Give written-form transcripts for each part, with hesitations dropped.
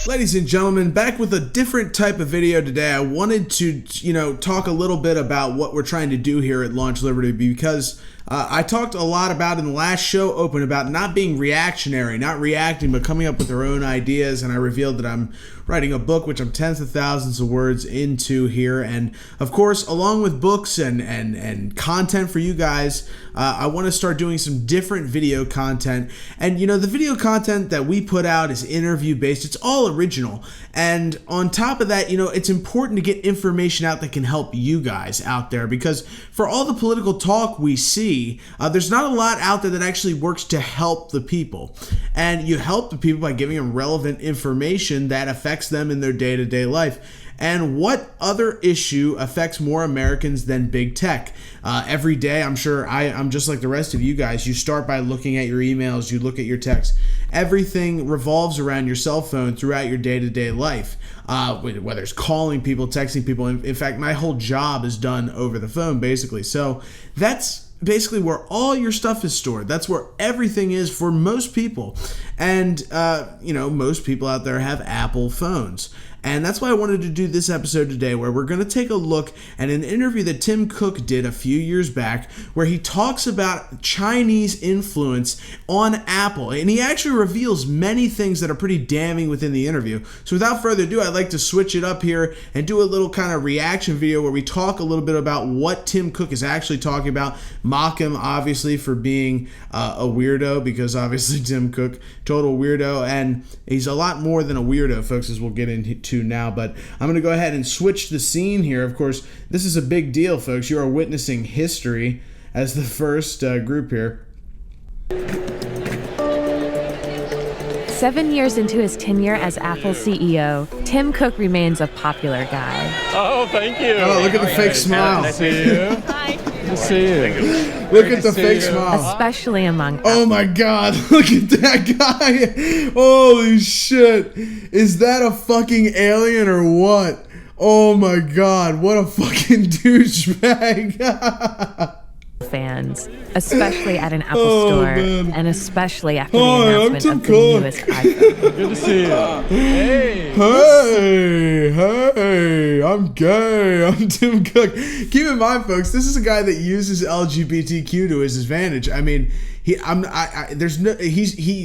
Ladies and gentlemen, back with a different type of video today. I wanted to, talk a little bit about what we're trying to do here at Launch Liberty, because I talked a lot about in the last show open about not being reactionary, not reacting, but coming up with their own ideas. And I revealed that I'm writing a book, which I'm tens of thousands of words into here. And of course, along with books and content for you guys, I want to start doing some different video content. And the video content that we put out is interview based. It's all original. And on top of that, it's important to get information out that can help you guys out there, because for all the political talk we see, there's not a lot out there that actually works to help the people. And you help the people by giving them relevant information that affects them in their day-to-day life. And what other issue affects more Americans than big tech? Every day, I'm sure I'm just like the rest of you guys. You start by looking at your emails, you look at your texts. Everything revolves around your cell phone throughout your day-to-day life, whether it's calling people, texting people. In fact, my whole job is done over the phone, basically. So that's basically where all your stuff is stored. That's where everything is for most people. And, most people out there have Apple phones. And that's why I wanted to do this episode today, where we're going to take a look at an interview that Tim Cook did a few years back, where he talks about Chinese influence on Apple. And he actually reveals many things that are pretty damning within the interview. So without further ado, I'd like to switch it up here and do a little kind of reaction video where we talk a little bit about what Tim Cook is actually talking about. Mock him, obviously, for being a weirdo, because obviously Tim Cook, total weirdo. And he's a lot more than a weirdo, folks, as we'll get into now. But I'm going to go ahead and switch the scene here. Of course, this is a big deal, folks. You are witnessing history as the first group here. 7 years into his tenure as Apple CEO, Tim Cook remains a popular guy. Oh, thank you. Oh, look at the fake smile. Nice to see you. Hi. Good to see you. Look at the fake smile. Especially among Oh my God, look at that guy. Holy shit. Is that a fucking alien or what? Oh my God, what a fucking douchebag. fans, especially at an Apple store, man. and especially after the Hi, announcement of the newest iPhone. Good to see you. Hey. Hey, I'm gay. I'm Tim Cook. Keep in mind, folks, this is a guy that uses LGBTQ to his advantage. I mean, he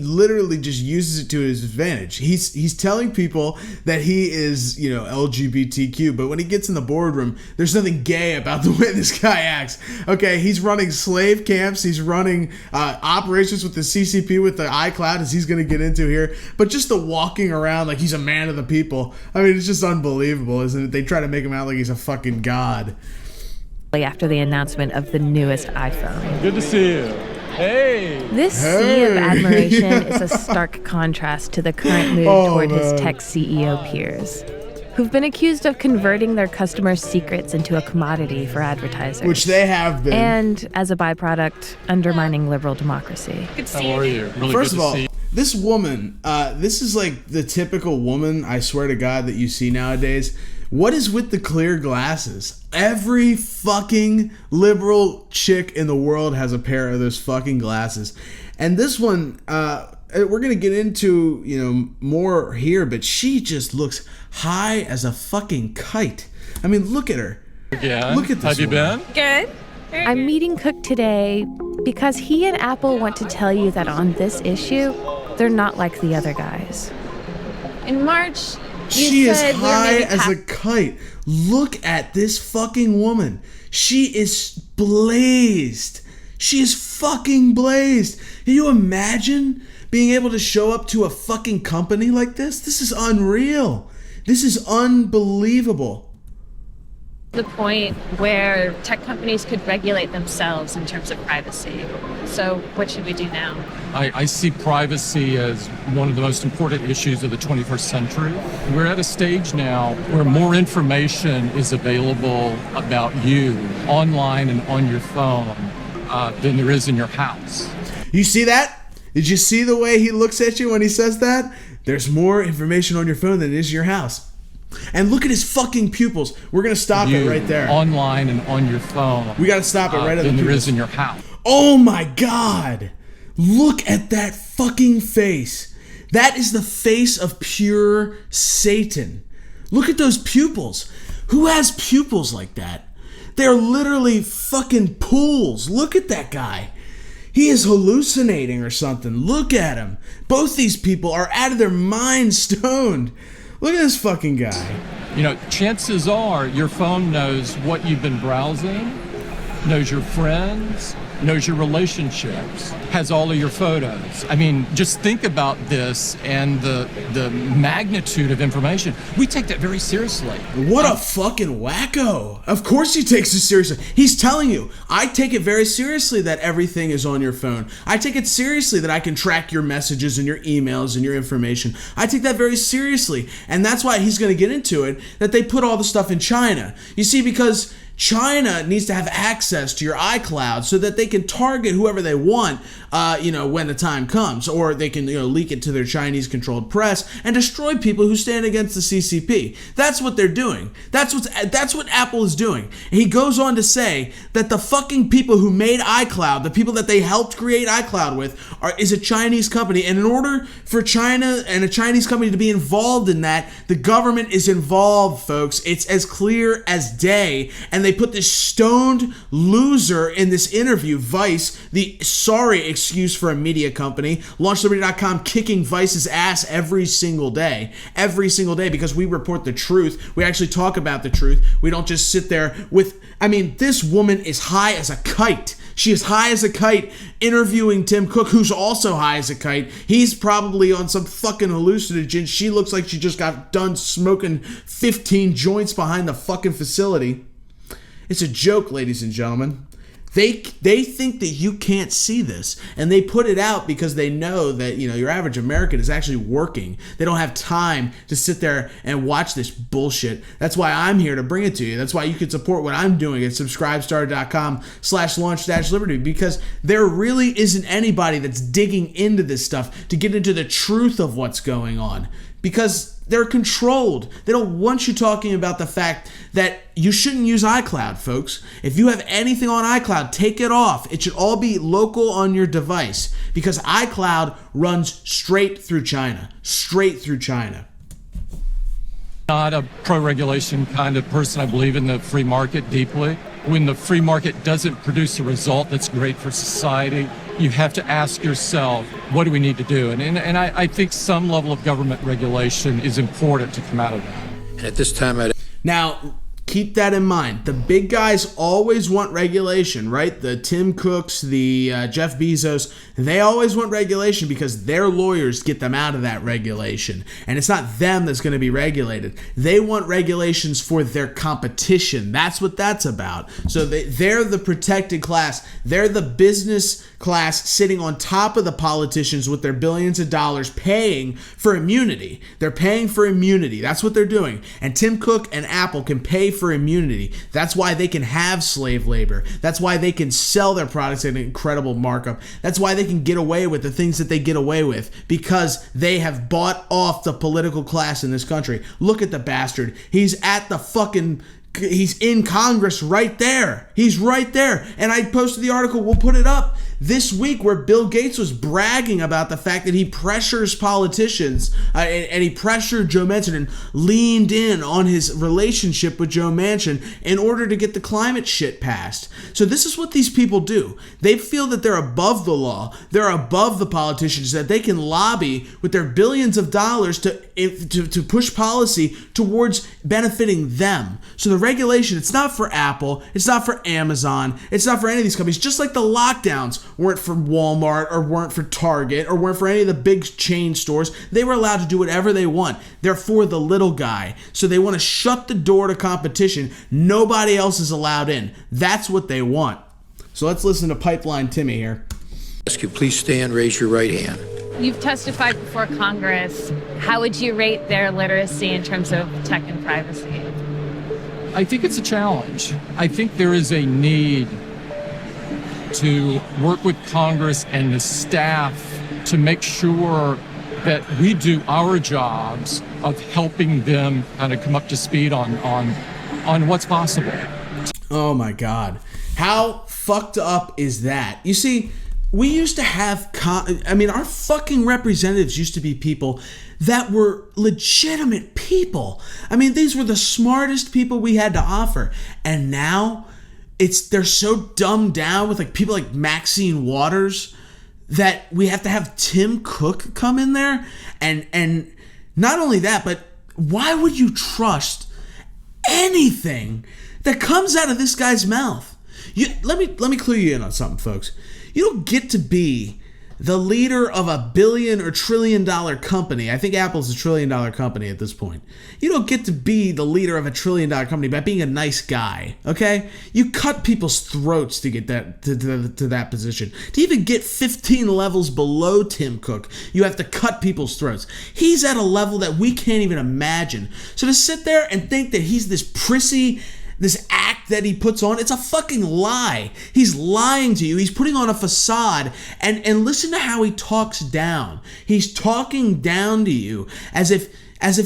literally just uses it to his advantage. He's telling people that he is, LGBTQ, but when he gets in the boardroom, there's nothing gay about the way this guy acts. Okay, he's running slave camps, he's running operations with the CCP, with the ICLOUD, as he's going to get into here, but just the walking around like he's a man of the people. I mean, it's just unbelievable, isn't it? They try to make him out like he's a fucking god. After the announcement of the newest iPhone. Good to see you. Hey. This sea of admiration is a stark contrast to the current mood toward his tech CEO peers, who've been accused of converting their customers' secrets into a commodity for advertisers. Which they have been. And, as a byproduct, undermining liberal democracy. How are you? Really First good of all, to see you. this woman, this is like the typical woman, I swear to God, that you see nowadays. What is with the clear glasses? Every fucking liberal chick in the world has a pair of those fucking glasses. And this one, we're going to get into, more here, but she just looks high as a fucking kite. I mean, look at her. Again. Look at this Have you woman. been? Good. I'm meeting Cook today because he and Apple want to tell you that on this issue, they're not like the other guys. In March, She is said we're high maybe as a kite. Look at this fucking woman. She is blazed. She is fucking blazed. Can you imagine being able to show up to a fucking company like this? This is unreal. This is unbelievable. the point where tech companies could regulate themselves in terms of privacy. So what should we do now? I see privacy as one of the most important issues of the 21st century. We're at a stage now where more information is available about you online and on your phone than there is in your house. You see that? Did you see the way he looks at you when he says that? There's more information on your phone than is in your house. And look at his fucking pupils. We're going to stop it right there. Online and on your phone. We got to stop it right at the than there pupils. is in your house. Oh my God. Look at that fucking face. That is the face of pure Satan. Look at those pupils. Who has pupils like that? They're literally fucking pools. Look at that guy. He is hallucinating or something. Look at him. Both these people are out of their minds stoned. Look at this fucking guy. You know, chances are your phone knows what you've been browsing, knows your friends, knows your relationships, has all of your photos. I mean, just think about this and the magnitude of information. We take that very seriously. What a fucking wacko. Of course he takes it seriously. He's telling you, I take it very seriously that everything is on your phone. I take it seriously that I can track your messages and your emails and your information. I take that very seriously. And that's why he's going to get into it, that they put all the stuff in China. You see, because China needs to have access to your iCloud so that they can target whoever they want, when the time comes, or they can, leak it to their Chinese-controlled press and destroy people who stand against the CCP. That's what they're doing. That's what Apple is doing. He goes on to say that the fucking people who made iCloud, the people that they helped create iCloud with, is a Chinese company, and in order for China and a Chinese company to be involved in that, the government is involved, folks. It's as clear as day, and they put this stoned loser in this interview, Vice, the sorry excuse for a media company, LaunchLiberty.com kicking Vice's ass every single day, because we report the truth. We actually talk about the truth. We don't just sit there with, this woman is high as a kite. She is high as a kite interviewing Tim Cook, who's also high as a kite. He's probably on some fucking hallucinogen. She looks like she just got done smoking 15 joints behind the fucking facility. It's a joke, ladies and gentlemen. They think that you can't see this, and they put it out because they know that, your average American is actually working. They don't have time to sit there and watch this bullshit. That's why I'm here to bring it to you. That's why you can support what I'm doing at subscribestar.com/launch-liberty, because there really isn't anybody that's digging into this stuff to get into the truth of what's going on, because they're controlled. They don't want you talking about the fact that you shouldn't use iCloud, folks. If you have anything on iCloud, take it off. It should all be local on your device, because iCloud runs straight through China. Not a pro-regulation kind of person. I believe in the free market deeply. When the free market doesn't produce a result that's great for society, you have to ask yourself, what do we need to do? And I think some level of government regulation is important to come out of that. And at this time, Now, keep that in mind. The big guys always want regulation, right? The Tim Cooks, the Jeff Bezos, they always want regulation because their lawyers get them out of that regulation. And it's not them that's going to be regulated. They want regulations for their competition. That's what that's about. So they're the protected class. They're the business class sitting on top of the politicians with their billions of dollars paying for immunity. They're paying for immunity. That's what they're doing. And Tim Cook and Apple can pay for immunity. That's why they can have slave labor. That's why they can sell their products at an incredible markup. That's why they can get away with the things that they get away with, because they have bought off the political class in this country. Look at the bastard. He's in Congress right there. He's right there. And I posted the article, we'll put it up this week, where Bill Gates was bragging about the fact that he pressures politicians and he pressured Joe Manchin and leaned in on his relationship with Joe Manchin in order to get the climate shit passed. So this is what these people do. They feel that they're above the law. They're above the politicians, that they can lobby with their billions of dollars to push policy towards benefiting them. So the regulation, it's not for Apple, it's not for Amazon, it's not for any of these companies, just like the lockdowns weren't for Walmart or weren't for Target or weren't for any of the big chain stores. They were allowed to do whatever they want. They're for the little guy. So they want to shut the door to competition. Nobody else is allowed in. That's what they want. So let's listen to Pipeline Timmy here. ask you, please stand, raise your right hand. You've testified before Congress. How would you rate their literacy in terms of tech and privacy? I think it's a challenge. I think there is a need to work with Congress and the staff to make sure that we do our jobs of helping them kind of come up to speed on what's possible. Oh my God. How fucked up is that? You see, we used to have, our fucking representatives used to be people that were legitimate people. I mean, these were the smartest people we had to offer. And now they're so dumbed down with like people like Maxine Waters that we have to have Tim Cook come in there. And not only that, but why would you trust anything that comes out of this guy's mouth? Let me clue you in on something, folks. You don't get to be the leader of a billion or $1 trillion company. I think Apple's a $1 trillion company at this point. You don't get to be the leader of a $1 trillion company by being a nice guy, okay? You cut people's throats to get that to that position. To even get 15 levels below Tim Cook, you have to cut people's throats. He's at a level that we can't even imagine. So to sit there and think that he's this prissy, this act that he puts on, it's a fucking lie. He's lying to you. He's putting on a facade. And listen to how he talks down. He's talking down to you as if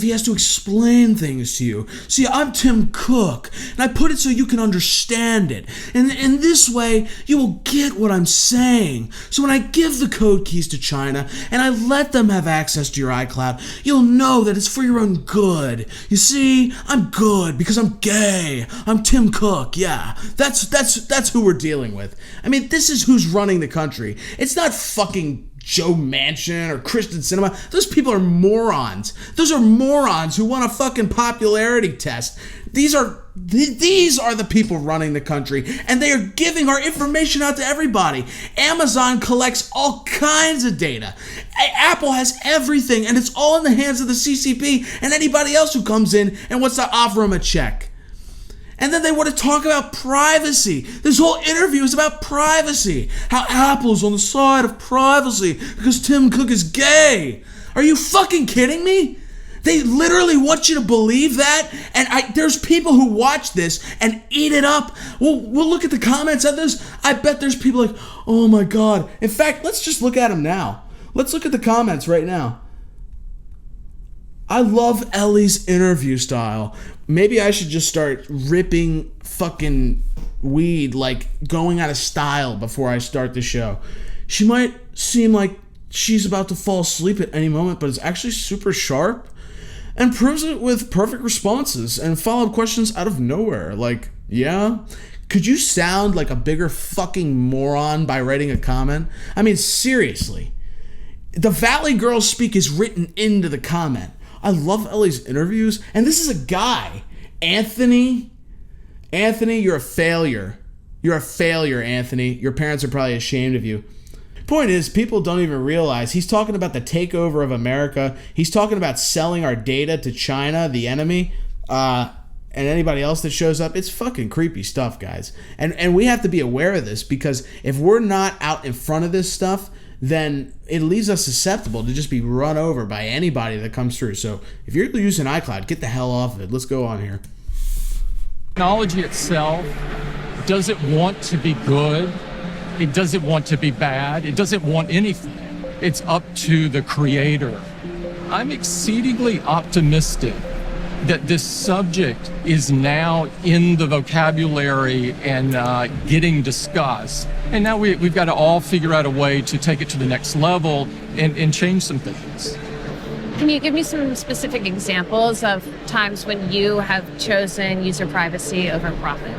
he has to explain things to you. See, I'm Tim Cook, and I put it so you can understand it. And in this way, you will get what I'm saying. So when I give the code keys to China, and I let them have access to your iCloud, you'll know that it's for your own good. You see, I'm good because I'm gay. I'm Tim Cook, yeah. That's who we're dealing with. I mean, this is who's running the country. It's not fucking Joe Manchin or Kristen Sinema. Those people are morons. Those are morons who want a fucking popularity test. These are the people running the country, and they are giving our information out to everybody. Amazon collects all kinds of data. Apple has everything, and it's all in the hands of the CCP and anybody else who comes in and wants to offer them a check. And then they want to talk about privacy. This whole interview is about privacy. How Apple's on the side of privacy because Tim Cook is gay. Are you fucking kidding me? They literally want you to believe that. And there's people who watch this and eat it up. We'll look at the comments of this. I bet there's people like, oh my God. In fact, let's just look at them now. Let's look at the comments right now. I love Ellie's interview style. Maybe I should just start ripping fucking weed, like going out of style before I start the show. She might seem like she's about to fall asleep at any moment, but it's actually super sharp and proves it with perfect responses and follow-up questions out of nowhere. Like, yeah? Could you sound like a bigger fucking moron by writing a comment? I mean, seriously. The Valley Girls Speak is written into the comment. I love Ellie's interviews. And this is a guy. Anthony, you're a failure. You're a failure, Anthony. Your parents are probably ashamed of you. Point is, people don't even realize he's talking about the takeover of America. He's talking about selling our data to China, the enemy, and anybody else that shows up. It's fucking creepy stuff, guys. And we have to be aware of this, because if we're not out in front of this stuff, then it leaves us susceptible to just be run over by anybody that comes through. So if you're using iCloud, get the hell off of it. Let's go on here. Technology itself doesn't want to be good. It doesn't want to be bad. It doesn't want anything. It's up to the creator. I'm exceedingly optimistic that this subject is now in the vocabulary and getting discussed. And now we've got to all figure out a way to take it to the next level and change some things. Can you give me some specific examples of times when you have chosen user privacy over profit?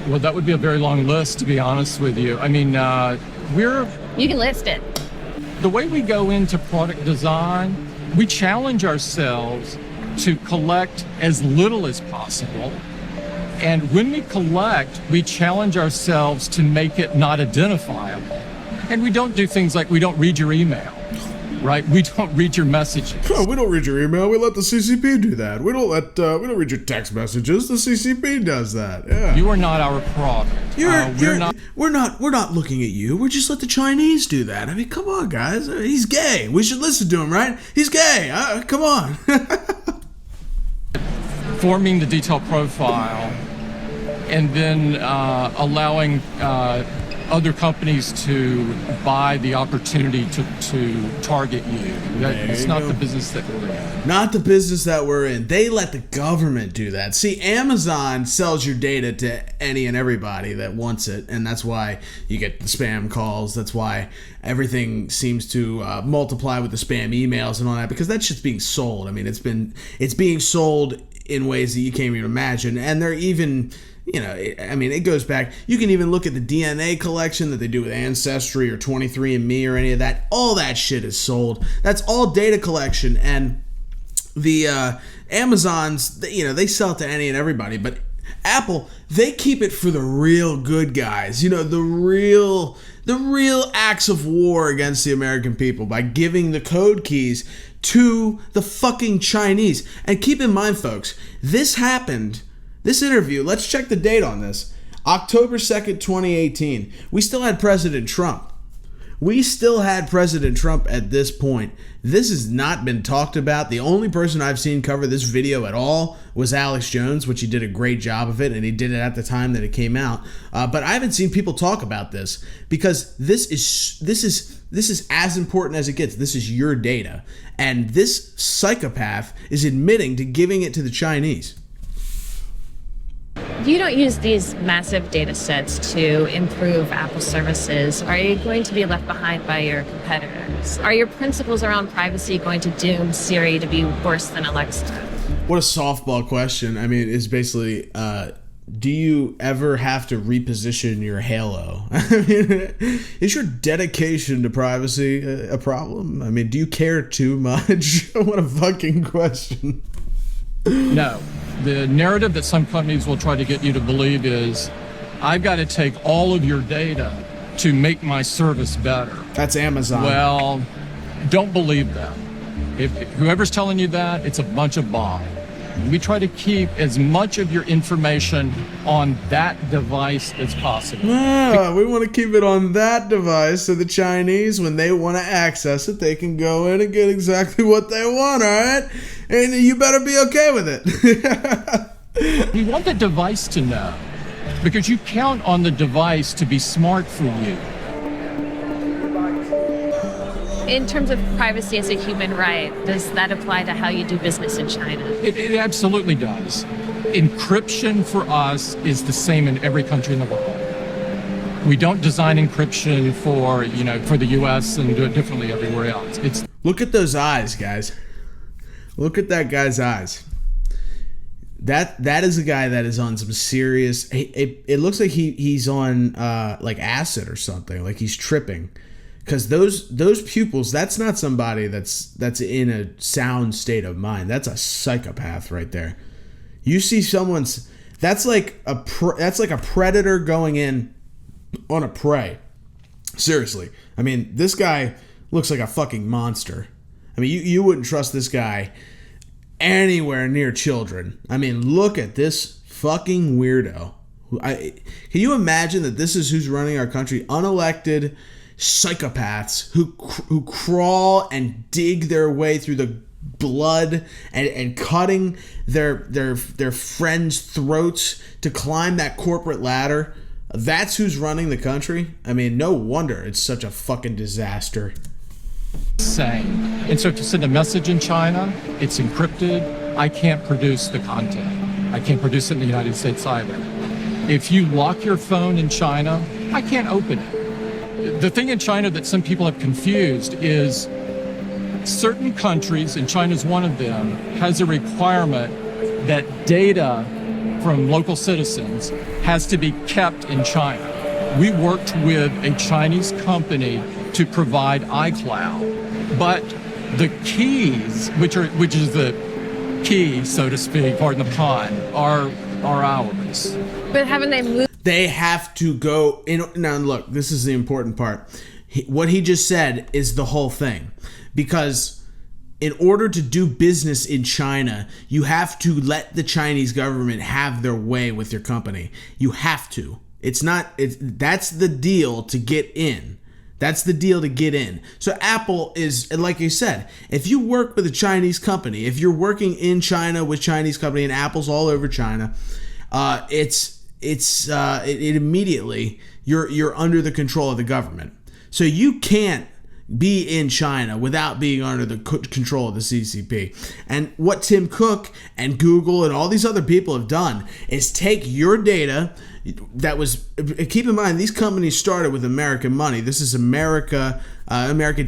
Well, that would be a very long list, to be honest with you. I mean, You can list it. the way we go into product design, we challenge ourselves to collect as little as possible. And when we collect, we challenge ourselves to make it not identifiable. And we don't do things like we don't read your email, right? We don't read your messages. Oh, we don't read your email. We let the CCP do that. We don't read your text messages. The CCP does that. Yeah. You are not our product. We're not looking at you. We just let the Chinese do that. I mean, come on, guys. He's gay. We should listen to him, right? He's gay. Come on. Forming the detailed profile and then allowing other companies to buy the opportunity to target you. It's not the business that we're in. Not the business that we're in. They let the government do that. See, Amazon sells your data to any and everybody that wants it, and that's why you get the spam calls. That's why everything seems to multiply with the spam emails and all that, because that shit's being sold. I mean, it's being sold in ways that you can't even imagine, and they're even... it goes back. You can even look at the DNA collection that they do with Ancestry or 23andMe or any of that. All that shit is sold. That's all data collection. And the Amazons, they sell it to any and everybody. But Apple, they keep it for the real good guys. The real acts of war against the American people by giving the code keys to the fucking Chinese. And keep in mind, folks, this happened... This interview, let's check the date on this. October 2nd, 2018. We still had President Trump. At this point. This has not been talked about. The only person I've seen cover this video at all was Alex Jones, which he did a great job of it, and he did it at the time that it came out. But I haven't seen people talk about this because this is as important as it gets. This is your data. And this psychopath is admitting to giving it to the Chinese. If you don't use these massive data sets to improve Apple services, are you going to be left behind by your competitors? Are your principles around privacy going to doom Siri to be worse than Alexa? What a softball question. I mean, it's basically, do you ever have to reposition your halo? I mean, is your dedication to privacy a problem? I mean, do you care too much? What a fucking question. No. The narrative that some companies will try to get you to believe is, I've got to take all of your data to make my service better. That's Amazon. Well, don't believe that. If whoever's telling you that, it's a bunch of bomb. We try to keep as much of your information on that device as possible. Yeah, we want to keep it on that device so the Chinese, when they want to access it, they can go in and get exactly what they want, all right? And you better be okay with it. You want the device to know, because you count on the device to be smart for you. In terms of privacy as a human right, does that apply to how you do business in China? It absolutely does. Encryption for us is the same in every country in the world. We don't design encryption for the US and do it differently everywhere else. Look at those eyes, guys. Look at that guy's eyes. That is a guy that is on some serious... It looks like he's on like acid or something, like he's tripping. Because those pupils, that's not somebody that's in a sound state of mind. That's a psychopath right there. You see someone's... That's like a predator going in on a prey. Seriously. I mean, this guy looks like a fucking monster. I mean, you wouldn't trust this guy anywhere near children. I mean, look at this fucking weirdo. Can you imagine that this is who's running our country? Unelected psychopaths who crawl and dig their way through the blood and cutting their friends' throats to climb that corporate ladder. That's who's running the country. I mean, no wonder it's such a fucking disaster. Same. And so to send a message in China, it's encrypted. I can't produce the content. I can't produce it in the United States either. If you lock your phone in China, I can't open it. The thing in China that some people have confused is certain countries, and China's one of them, has a requirement that data from local citizens has to be kept in China. We worked with a Chinese company to provide iCloud, but the keys, which is the key, so to speak, pardon the pun, are ours. But haven't they moved? They have to go in. Now, look, this is the important part. What he just said is the whole thing. Because in order to do business in China, you have to let the Chinese government have their way with your company. You have to. That's the deal to get in. That's the deal to get in. So Apple is, and like you said, if you work with a Chinese company, if you're working in China with Chinese company and Apple's all over China, it immediately you're under the control of the government. So you can't be in China without being under the control of the CCP. And what Tim Cook and Google and all these other people have done is take your data that was, keep in mind, these companies started with American money. This is American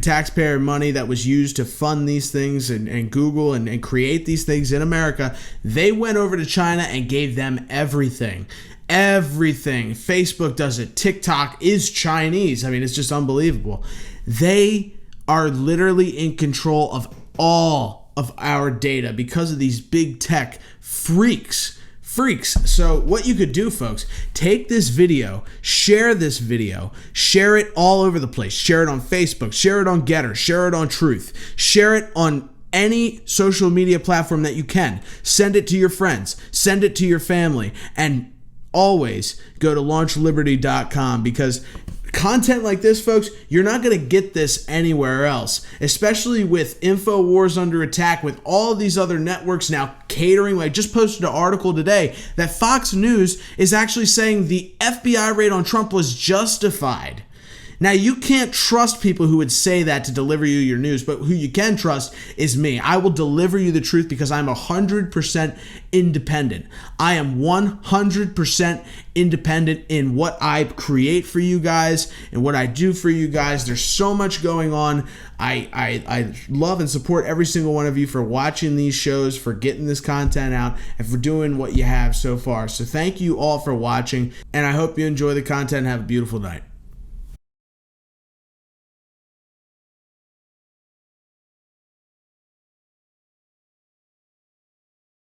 taxpayer money that was used to fund these things and Google and create these things in America. They went over to China and gave them everything. Everything. Facebook does it. TikTok is Chinese. I mean, it's just unbelievable. They are literally in control of all of our data because of these big tech freaks. So what you could do, folks, take this video, share it all over the place. Share it on Facebook, share it on Getter, share it on Truth, share it on any social media platform that you can. Send it to your friends, send it to your family, and always go to launchliberty.com, because content like this, folks, you're not going to get this anywhere else, especially with InfoWars under attack, with all of these other networks now catering. I just posted an article today that Fox News is actually saying the FBI raid on Trump was justified. Now, you can't trust people who would say that to deliver you your news, but who you can trust is me. I will deliver you the truth because I'm 100% independent. I am 100% independent in what I create for you guys and what I do for you guys. There's so much going on. I love and support every single one of you for watching these shows, for getting this content out, and for doing what you have so far. So thank you all for watching, and I hope you enjoy the content and have a beautiful night.